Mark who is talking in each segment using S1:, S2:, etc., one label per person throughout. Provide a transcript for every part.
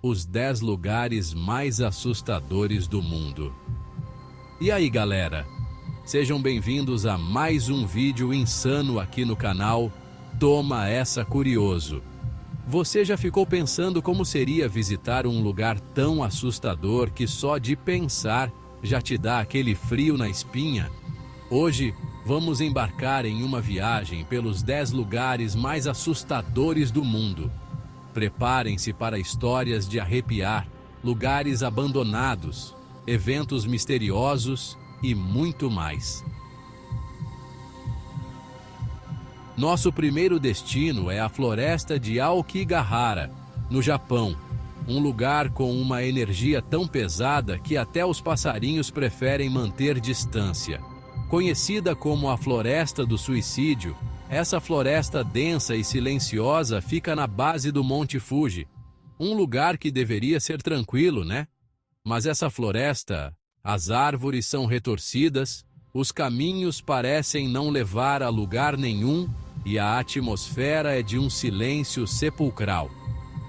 S1: os 10 lugares mais assustadores do mundo. E aí, galera? Sejam bem-vindos a mais um vídeo insano aqui no canal Toma Essa Curioso. Você já ficou pensando como seria visitar um lugar tão assustador que só de pensar já te dá aquele frio na espinha? Hoje vamos embarcar em uma viagem pelos 10 lugares mais assustadores do mundo. Preparem-se para histórias de arrepiar, lugares abandonados, eventos misteriosos e muito mais. Nosso primeiro destino é a floresta de Aokigahara, no Japão, um lugar com uma energia tão pesada que até os passarinhos preferem manter distância. Conhecida como a Floresta do Suicídio, essa floresta densa e silenciosa fica na base do Monte Fuji, um lugar que deveria ser tranquilo, né? Mas essa floresta, as árvores são retorcidas, os caminhos parecem não levar a lugar nenhum e a atmosfera é de um silêncio sepulcral.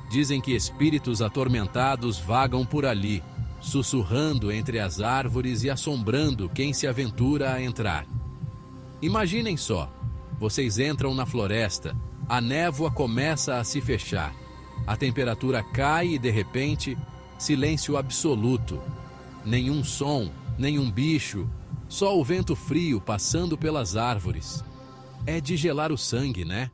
S1: Dizem que espíritos atormentados vagam por ali, sussurrando entre as árvores e assombrando quem se aventura a entrar. Imaginem só, vocês entram na floresta, a névoa começa a se fechar, a temperatura cai e de repente, silêncio absoluto. Nenhum som, nenhum bicho, só o vento frio passando pelas árvores. É de gelar o sangue, né?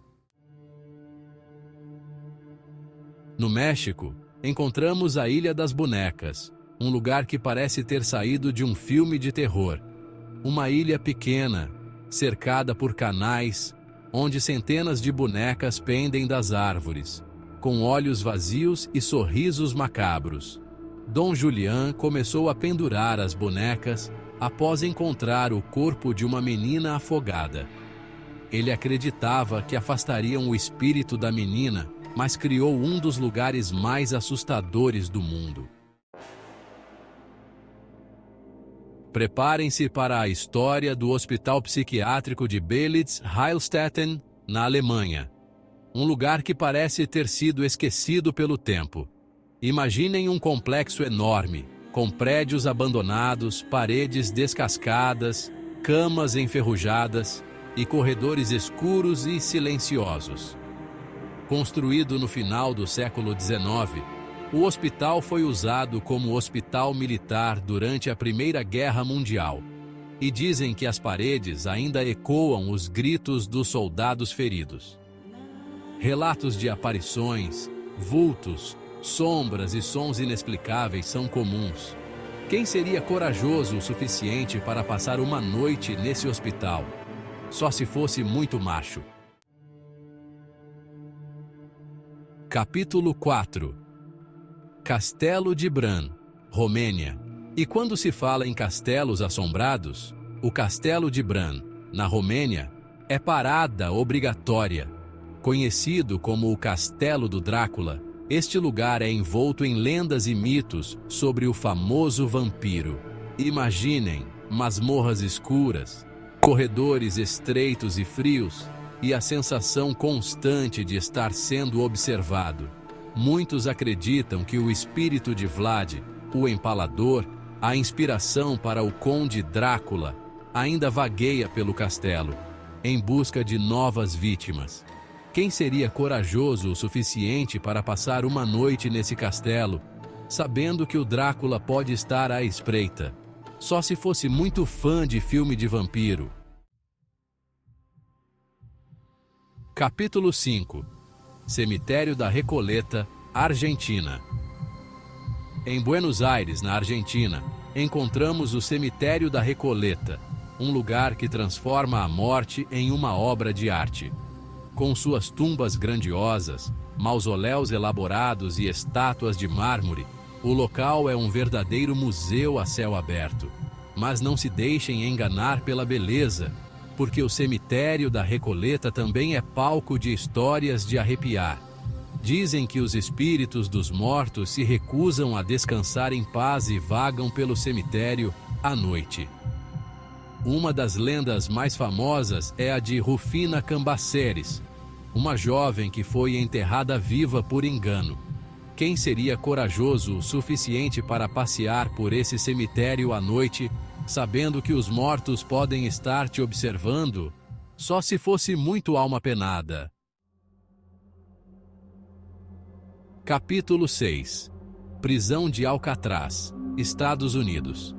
S1: No México, encontramos a Ilha das Bonecas, um lugar que parece ter saído de um filme de terror. Uma ilha pequena, cercada por canais, onde centenas de bonecas pendem das árvores, com olhos vazios e sorrisos macabros. Dom Julián começou a pendurar as bonecas após encontrar o corpo de uma menina afogada. Ele acreditava que afastariam o espírito da menina, mas criou um dos lugares mais assustadores do mundo. Preparem-se para a história do Hospital Psiquiátrico de Belitz-Heilstätten, na Alemanha. Um lugar que parece ter sido esquecido pelo tempo. Imaginem um complexo enorme, com prédios abandonados, paredes descascadas, camas enferrujadas e corredores escuros e silenciosos. Construído no final do século XIX, o hospital foi usado como hospital militar durante a Primeira Guerra Mundial, e dizem que as paredes ainda ecoam os gritos dos soldados feridos. Relatos de aparições, vultos, sombras e sons inexplicáveis são comuns. Quem seria corajoso o suficiente para passar uma noite nesse hospital? Só se fosse muito macho. Capítulo 4. Castelo de Bran, Romênia. E quando se fala em castelos assombrados, o Castelo de Bran, na Romênia, é parada obrigatória. Conhecido como o Castelo do Drácula, este lugar é envolto em lendas e mitos sobre o famoso vampiro. Imaginem masmorras escuras, corredores estreitos e frios, e a sensação constante de estar sendo observado. Muitos acreditam que o espírito de Vlad, o Empalador, a inspiração para o Conde Drácula, ainda vagueia pelo castelo, em busca de novas vítimas. Quem seria corajoso o suficiente para passar uma noite nesse castelo, sabendo que o Drácula pode estar à espreita? Só se fosse muito fã de filme de vampiro. Capítulo 5. Cemitério da Recoleta, Argentina. Em Buenos Aires, na Argentina, encontramos o Cemitério da Recoleta, um lugar que transforma a morte em uma obra de arte. Com suas tumbas grandiosas, mausoléus elaborados e estátuas de mármore, o local é um verdadeiro museu a céu aberto. Mas não se deixem enganar pela beleza, porque o Cemitério da Recoleta também é palco de histórias de arrepiar. Dizem que os espíritos dos mortos se recusam a descansar em paz e vagam pelo cemitério à noite. Uma das lendas mais famosas é a de Rufina Cambaceres, uma jovem que foi enterrada viva por engano. Quem seria corajoso o suficiente para passear por esse cemitério à noite, sabendo que os mortos podem estar te observando? Só se fosse muito alma penada. Capítulo 6. Prisão de Alcatraz, Estados Unidos.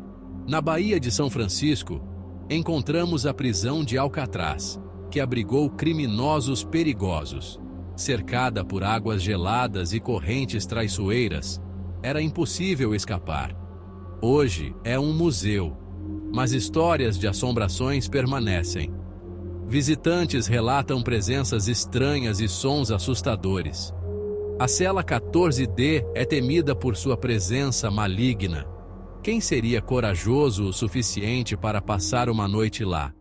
S1: Na Baía de São Francisco, encontramos a prisão de Alcatraz, que abrigou criminosos perigosos. Cercada por águas geladas e correntes traiçoeiras, era impossível escapar. Hoje é um museu, mas histórias de assombrações permanecem. Visitantes relatam presenças estranhas e sons assustadores. A cela 14D é temida por sua presença maligna. Quem seria corajoso o suficiente para passar uma noite lá?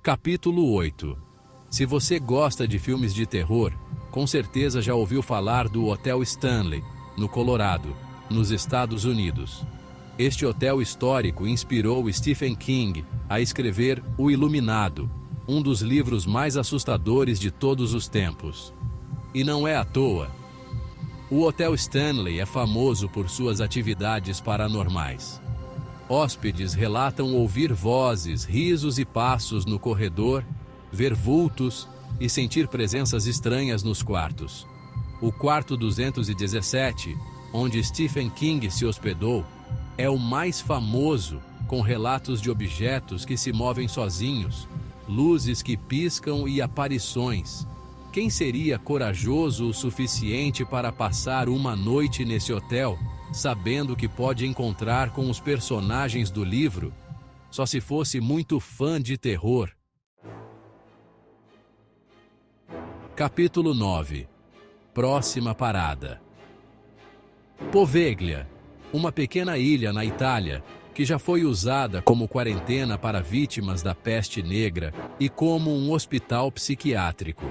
S1: Capítulo 8. Se você gosta de filmes de terror, com certeza já ouviu falar do Hotel Stanley, no Colorado, nos Estados Unidos. Este hotel histórico inspirou Stephen King a escrever O Iluminado, um dos livros mais assustadores de todos os tempos. E não é à toa. O Hotel Stanley é famoso por suas atividades paranormais. Hóspedes relatam ouvir vozes, risos e passos no corredor, ver vultos e sentir presenças estranhas nos quartos. O quarto 217, onde Stephen King se hospedou, é o mais famoso, com relatos de objetos que se movem sozinhos, luzes que piscam e aparições. Quem seria corajoso o suficiente para passar uma noite nesse hotel, sabendo que pode encontrar com os personagens do livro? Só se fosse muito fã de terror. Capítulo 9. Próxima parada. Poveglia, uma pequena ilha na Itália, que já foi usada como quarentena para vítimas da peste negra e como um hospital psiquiátrico.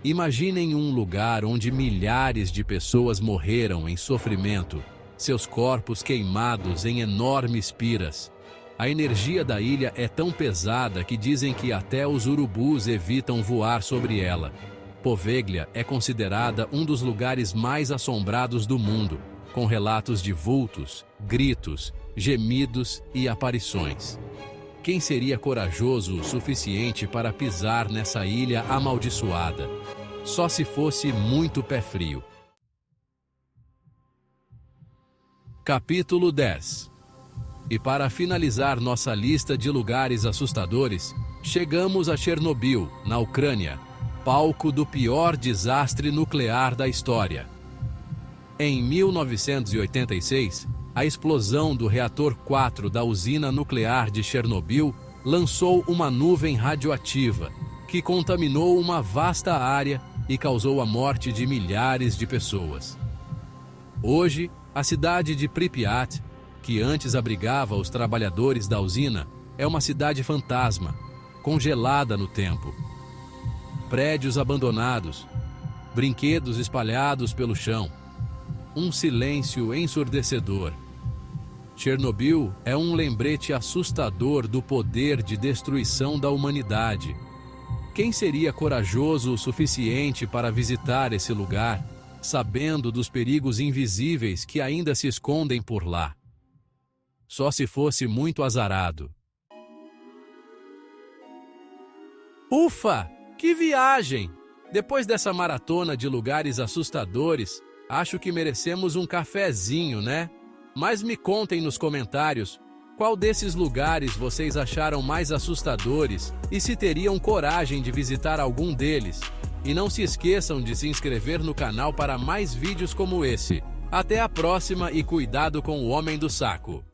S1: Imaginem um lugar onde milhares de pessoas morreram em sofrimento, seus corpos queimados em enormes piras. A energia da ilha é tão pesada que dizem que até os urubus evitam voar sobre ela. Poveglia é considerada um dos lugares mais assombrados do mundo, com relatos de vultos, gritos, gemidos e aparições. Quem seria corajoso o suficiente para pisar nessa ilha amaldiçoada? Só se fosse muito pé frio. Capítulo 10. E para finalizar nossa lista de lugares assustadores, chegamos a Chernobyl, na Ucrânia, palco do pior desastre nuclear da história. Em 1986, a explosão do reator 4 da usina nuclear de Chernobyl lançou uma nuvem radioativa que contaminou uma vasta área e causou a morte de milhares de pessoas. Hoje, a cidade de Pripyat, que antes abrigava os trabalhadores da usina, é uma cidade fantasma, congelada no tempo. Prédios abandonados, brinquedos espalhados pelo chão, um silêncio ensurdecedor. Chernobyl é um lembrete assustador do poder de destruição da humanidade. Quem seria corajoso o suficiente para visitar esse lugar, sabendo dos perigos invisíveis que ainda se escondem por lá? Só se fosse muito azarado. Ufa! Que viagem! Depois dessa maratona de lugares assustadores, acho que merecemos um cafezinho, né? Mas me contem nos comentários qual desses lugares vocês acharam mais assustadores e se teriam coragem de visitar algum deles. E não se esqueçam de se inscrever no canal para mais vídeos como esse. Até a próxima e cuidado com o Homem do Saco!